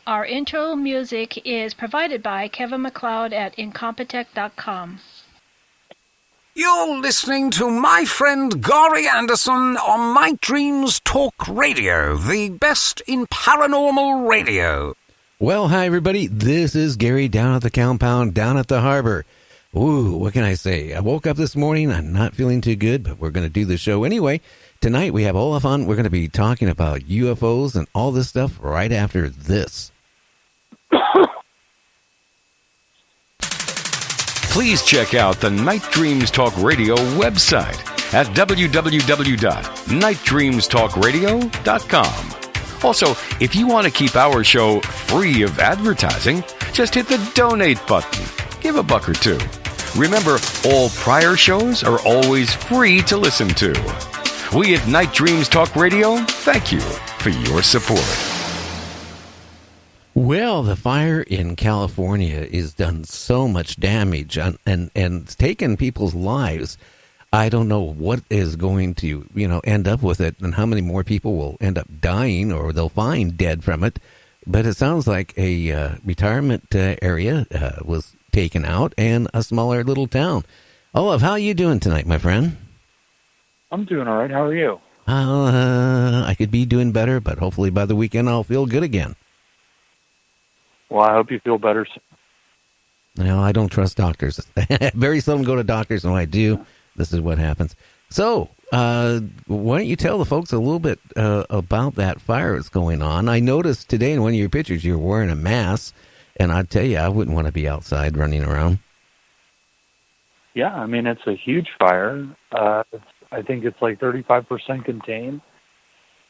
Our intro music is provided by Kevin MacLeod at Incompetech.com. You're listening to my friend Gary Anderson on Night Dreams Talk Radio, the best in paranormal radio. Well, hi, everybody. This is Gary down at the compound, down at the harbor. Ooh, what can I say? I woke up this morning. I'm not feeling too good, but we're going to do the show anyway. Tonight, we have Olav on. We're going to be talking about UFOs and all this stuff right after this. Please check out the Night Dreams Talk Radio website at www.nightdreamstalkradio.com. Also, if you want to keep our show free of advertising, just hit the donate button. Give a buck or two. Remember, all prior shows are always free to listen to. We at Night Dreams Talk Radio thank you for your support. Well, the fire in California has done so much damage and it's taken people's lives. I don't know what is going to, end up with it and how many more people will end up dying or they'll find dead from it. But it sounds like a retirement area was taken out and a smaller little town. Olav, how are you doing tonight, my friend? I'm doing all right. How are you? I could be doing better, but hopefully by the weekend I'll feel good again. Well, I hope you feel better. No, I don't trust doctors. Very seldom go to doctors, and when I do, this is what happens. So, why don't you tell the folks a little bit about that fire that's going on? I noticed today in one of your pictures you're wearing a mask, and I tell you, I wouldn't want to be outside running around. Yeah, I mean, it's a huge fire. I think it's like 35% contained.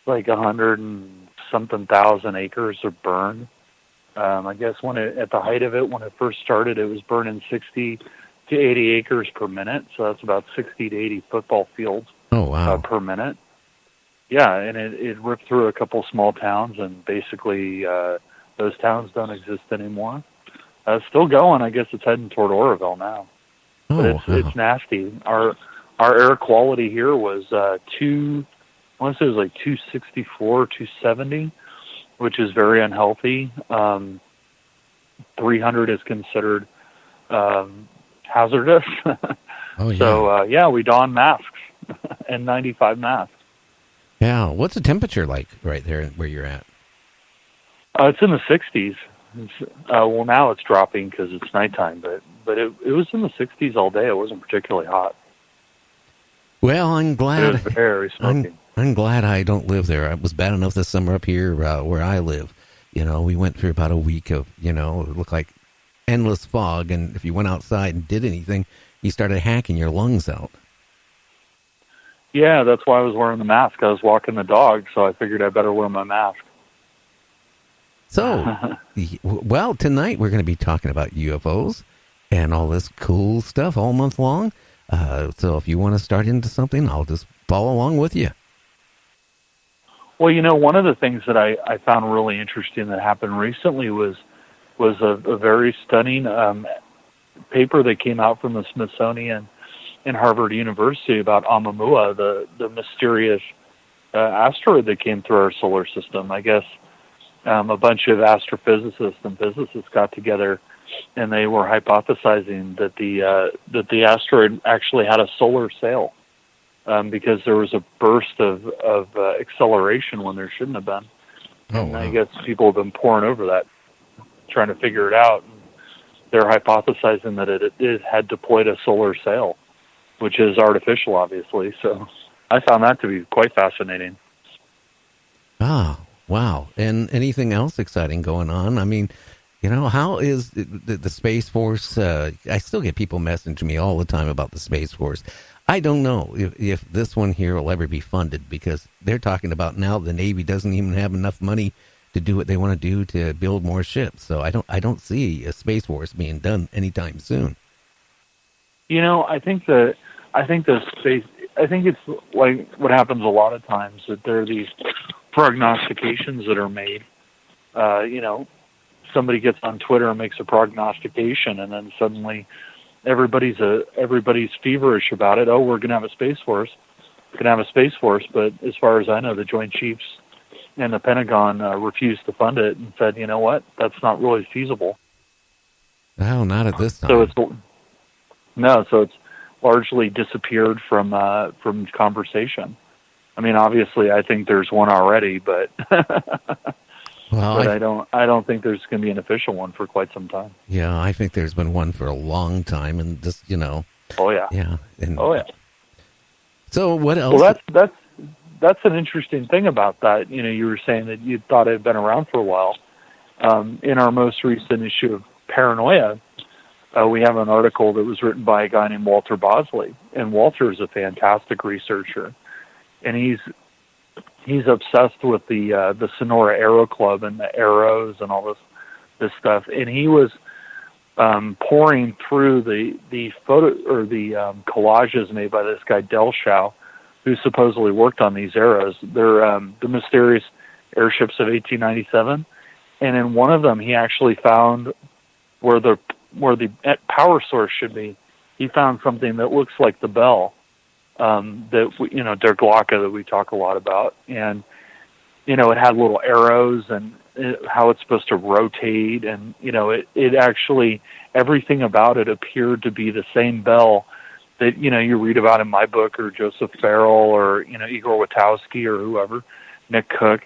Like 100 and something thousand acres are burned. I guess at the height of it, when it first started, it was burning 60 to 80 acres per minute. So that's about 60 to 80 football fields per minute. Yeah, and it ripped through a couple small towns, and basically those towns don't exist anymore. It's still going. I guess it's heading toward Oroville now. But it's nasty. Our air quality here was 264, 270. which is very unhealthy. 300 is considered hazardous. Oh, yeah. So, we don masks and 95 masks. Yeah. What's the temperature like right there where you're at? It's in the 60s. Well, now it's dropping because it's nighttime, but it was in the 60s all day. It wasn't particularly hot. Well, I'm glad. It was very smoky. I'm glad I don't live there. It was bad enough this summer up here where I live. We went through about a week of, it looked like endless fog. And if you went outside and did anything, you started hacking your lungs out. Yeah, that's why I was wearing the mask. I was walking the dog, so I figured I better wear my mask. So, well, tonight we're going to be talking about UFOs and all this cool stuff all month long. So if you want to start into something, I'll just follow along with you. Well, one of the things that I found really interesting that happened recently was a very stunning paper that came out from the Smithsonian and Harvard University about Oumuamua, the mysterious asteroid that came through our solar system. I guess a bunch of astrophysicists and physicists got together, and they were hypothesizing that the asteroid actually had a solar sail, because there was a burst of acceleration when there shouldn't have been. Oh, and wow. I guess people have been poring over that, trying to figure it out. And they're hypothesizing that it had deployed a solar sail, which is artificial, obviously. So I found that to be quite fascinating. Ah, wow. And anything else exciting going on? I mean, how is the Space Force? I still get people messaging me all the time about the Space Force. I don't know if this one here will ever be funded, because they're talking about now the Navy doesn't even have enough money to do what they want to do to build more ships. So I don't see a Space Force being done anytime soon. I think the space. I think it's like what happens a lot of times, that there are these prognostications that are made. Somebody gets on Twitter and makes a prognostication, and then suddenly everybody's feverish about it. Oh, we're going to have a Space Force. But as far as I know, the Joint Chiefs and the Pentagon refused to fund it and said, you know what, that's not really feasible. No, not at this time. So it's largely disappeared from conversation. I mean, obviously, I think there's one already, but well, but I don't think there's going to be an official one for quite some time. Yeah, I think there's been one for a long time, and just Oh yeah. Yeah. Oh yeah. So what else? Well, that's an interesting thing about that. You were saying that you thought it had been around for a while. In our most recent issue of Paranoia, we have an article that was written by a guy named Walter Bosley, and Walter is a fantastic researcher, and he's obsessed with the Sonora Aero Club and the arrows and all this stuff, and he was pouring through the photo or the collages made by this guy Delshow, who supposedly worked on these arrows. They're the mysterious airships of 1897, and in one of them he actually found where the power source should be. He found something that looks like the bell, that Der Glocke that we talk a lot about, and it had little arrows and how it's supposed to rotate, and it actually, everything about it appeared to be the same bell that you read about in my book, or Joseph Farrell, or Igor Witowski, or whoever, Nick Cook,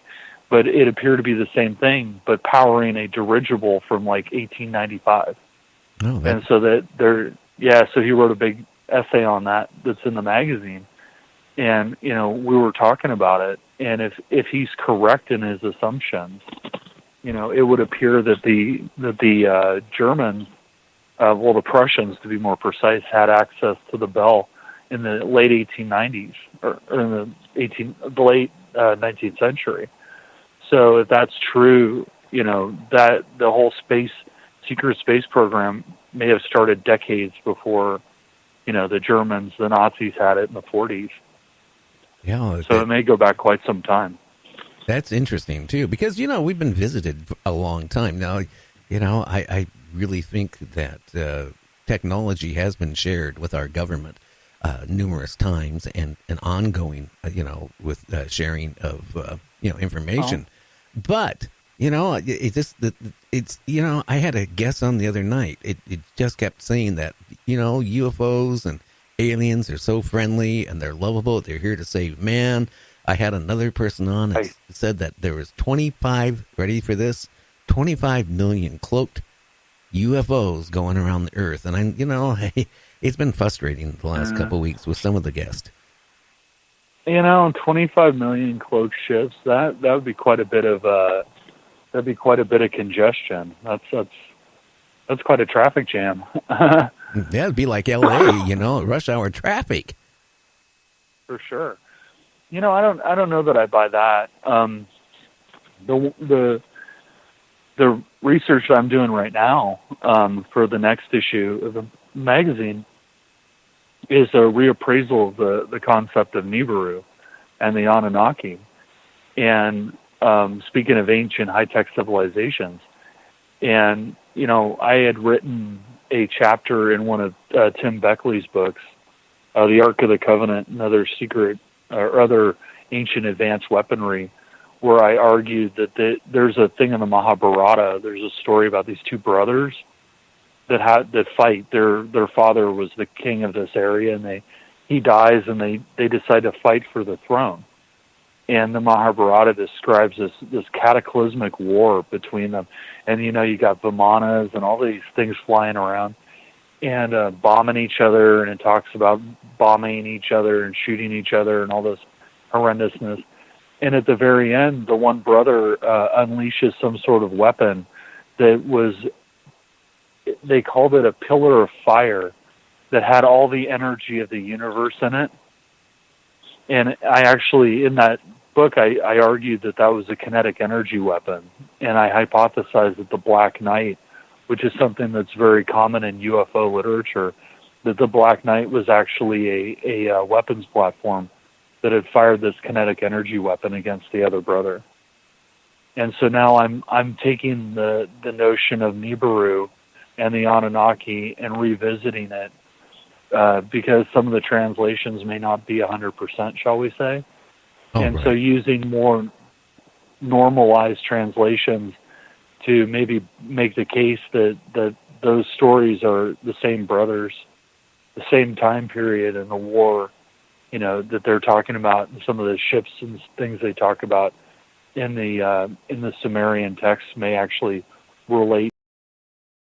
but it appeared to be the same thing, but powering a dirigible from like 1895. Oh, and so so he wrote a big essay on that's in the magazine, and we were talking about it, and if he's correct in his assumptions, it would appear that the Germans, the Prussians to be more precise, had access to the bell in the late 1890s or in the late 19th century. So if that's true, that the whole secret space program may have started decades before, the Germans, the Nazis had it in the 40s. Yeah. So it may go back quite some time. That's interesting too, because we've been visited a long time now. I really think that technology has been shared with our government numerous times, and ongoing, with sharing of information. But You know, it's I had a guest on the other night. It just kept saying that, UFOs and aliens are so friendly and they're lovable. They're here to save man. I had another person on that said that there was 25, ready for this, 25 million cloaked UFOs going around the earth. And it's been frustrating the last couple of weeks with some of the guests. 25 million cloaked ships, that would be quite a bit of congestion. That's quite a traffic jam. That'd be like LA, rush hour traffic. For sure. I don't know that I buy that. The research I'm doing right now for the next issue of the magazine is a reappraisal of the concept of Nibiru and the Anunnaki. And speaking of ancient high-tech civilizations, and I had written a chapter in one of Tim Beckley's books, The Ark of the Covenant and Other Secret or Other Ancient Advanced Weaponry, where I argued that there's a thing in the Mahabharata. There's a story about these two brothers that fight. Their father was the king of this area, and he dies, and they decide to fight for the throne. And the Mahabharata describes this cataclysmic war between them. And, you got Vimanas and all these things flying around and bombing each other. And it talks about bombing each other and shooting each other and all this horrendousness. And at the very end, the one brother unleashes some sort of weapon they called it a pillar of fire that had all the energy of the universe in it. And I actually, in that book, I argued that was a kinetic energy weapon. And I hypothesized that the Black Knight, which is something that's very common in UFO literature, that the Black Knight was actually a weapons platform that had fired this kinetic energy weapon against the other brother. And so now I'm taking the notion of Nibiru and the Anunnaki and revisiting it because some of the translations may not be 100%, shall we say. So using more normalized translations to maybe make the case that those stories are the same brothers, the same time period in the war, that they're talking about, and some of the ships and things they talk about in the Sumerian text may actually relate